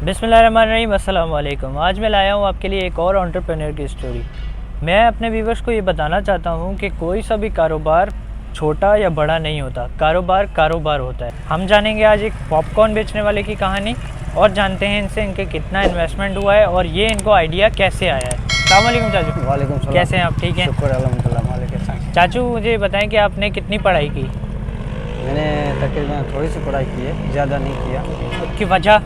बिस्मिल्लाहिर्रहमानिर्रहीम, अस्सलाम वालेकुम। आज मैं लाया हूँ आपके लिए एक और एंटरप्रेन्योर की स्टोरी। मैं अपने व्यूवर्स को ये बताना चाहता हूँ कि कोई सा भी कारोबार छोटा या बड़ा नहीं होता, कारोबार कारोबार होता है। हम जानेंगे आज एक पॉपकॉर्न बेचने वाले की कहानी और जानते हैं इनसे इनके कितना इन्वेस्टमेंट हुआ है और ये इनको आइडिया कैसे आया है। अस्सलाम वालेकुम चाचू। वालेकुम सलाम। कैसे हैं आप? ठीक हैं, शुक्र अल्हम्दुलिल्लाह मालिक एहसान। चाचू मुझे बताएं कि आपने कितनी पढ़ाई की? मैंने तकरीबन थोड़ी सी पढ़ाई की है, ज़्यादा नहीं किया। उसकी वजह?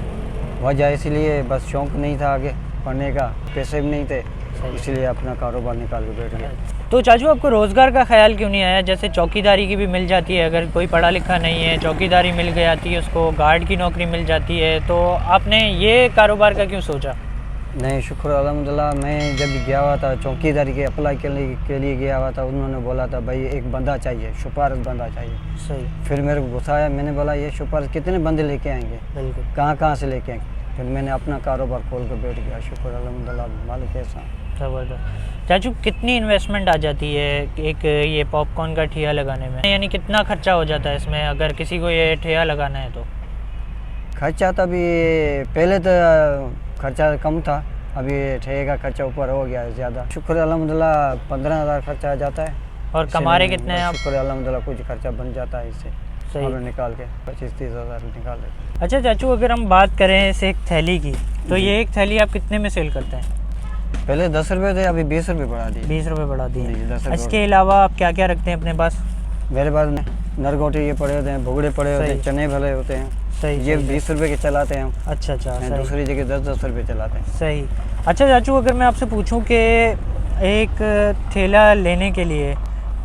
वजह इसलिए बस शौक़ नहीं था आगे पढ़ने का, पैसे भी नहीं थे, इसलिए अपना कारोबार निकाल के बैठ गया। तो चाचू आपको रोज़गार का ख्याल क्यों नहीं आया? जैसे चौकीदारी की भी मिल जाती है, अगर कोई पढ़ा लिखा नहीं है चौकीदारी मिल जाती है उसको, गार्ड की नौकरी मिल जाती है, तो आपने ये कारोबार का क्यों सोचा? नहीं, शुक्र अल्हम्दुलिल्लाह। मैं जब गया हुआ था चौकीदारी के अप्लाई के लिए गया हुआ था, उन्होंने बोला था भाई एक बंदा चाहिए, सिफारिश बंदा चाहिए। सही। फिर मेरे को गुस्सा आया, मैंने बोला ये सिफारिश कितने बंदे लेके आएंगे, बिल्कुल। कहाँ से लेके आएंगे। फिर मैंने अपना कारोबार खोल कर बैठ गया। शुक्र अल्हम्दुलिल्लाह मालिक एहसान। ज़बरदस्त। चाचू कितनी इन्वेस्टमेंट आ जाती है एक ये पॉपकॉर्न का ठेया लगाने में, यानी कितना खर्चा हो जाता है इसमें अगर किसी को ये ठेया लगाना है तो? खर्चा तो अभी पहले तो खर्चा कम था, अभी ठेके का खर्चा ऊपर हो गया है ज़्यादा। शुक्र अल्हम्दुलिल्लाह 15,000 खर्चा आ जाता है। और कमा रहे कितने हैं आप? शुक्र अल्हम्दुलिल्लाह कुछ खर्चा बन जाता है इससे, सही। और निकाल के 25-30 हज़ार निकाल लेते हैं। अच्छा चाचू, अगर हम बात करें इस एक थैली की, तो ये एक थैली आप कितने में सेल करते हैं? पहले 10 रुपये थे, अभी 20 रुपये बढ़ा दिए। 20 रुपये बढ़ा दिए। 10 रुपये। इसके अलावा आप क्या क्या रखते हैं अपने पास? मेरे पास नरगोटे ये पड़े होते हैं, भुगड़े पड़े होते हैं, चने भले होते हैं। सही। ये 20 रुपये के चलाते हैं हम। अच्छा, दूसरी जगह 10-10 रुपये चलाते हैं। सही। अच्छा चाचू, अगर मैं आपसे पूछूं कि एक ठेला लेने के लिए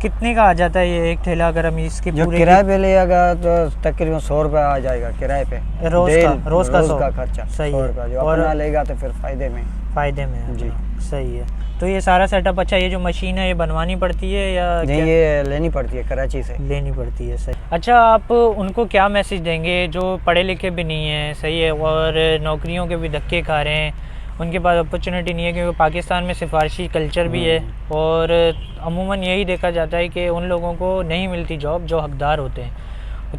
कितने का आ जाता है ये एक ठेला, अगर हम इसके जो पूरे किराए पे लेगा तो तकरीबन 100 रुपये आ जाएगा किराए पे, रोज का खर्चा। सही 100 है। रुपये जो और अपना लेगा तो फिर फ़ायदे में है जी। सही है। तो ये सारा सेटअप, अच्छा ये जो मशीन है ये बनवानी पड़ती है या नहीं, क्या? ये लेनी पड़ती है कराची से, लेनी पड़ती है। सही। अच्छा, आप उनको क्या मैसेज देंगे जो पढ़े लिखे भी नहीं हैं, सही है, और नौकरियों के भी धक्के खा रहे हैं, उनके पास अपॉर्चुनिटी नहीं है क्योंकि पाकिस्तान में सिफारशी कल्चर भी है और अमूमन यही देखा जाता है कि उन लोगों को नहीं मिलती जॉब जो हकदार होते हैं,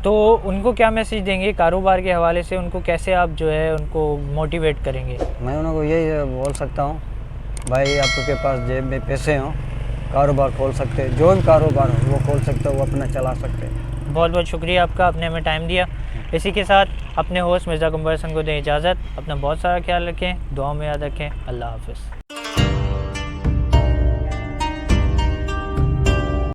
तो उनको क्या मैसेज देंगे कारोबार के हवाले से? उनको कैसे आप जो है उनको मोटिवेट करेंगे? मैं उनको यही बोल सकता हूँ, भाई आपके पास जेब में पैसे हों, कारोबार खोल सकते हैं, जो भी कारोबार हो वो खोल सकते हो, वो अपना चला सकते हैं। बहुत बहुत शुक्रिया आपका, आपने हमें टाइम दिया। इसी के साथ अपने होस्ट मिर्ज़ा कुंवर हसन को दें इजाज़त। अपना बहुत सारा ख्याल रखें, दुआ में याद रखें। अल्लाह हाफ़िज़।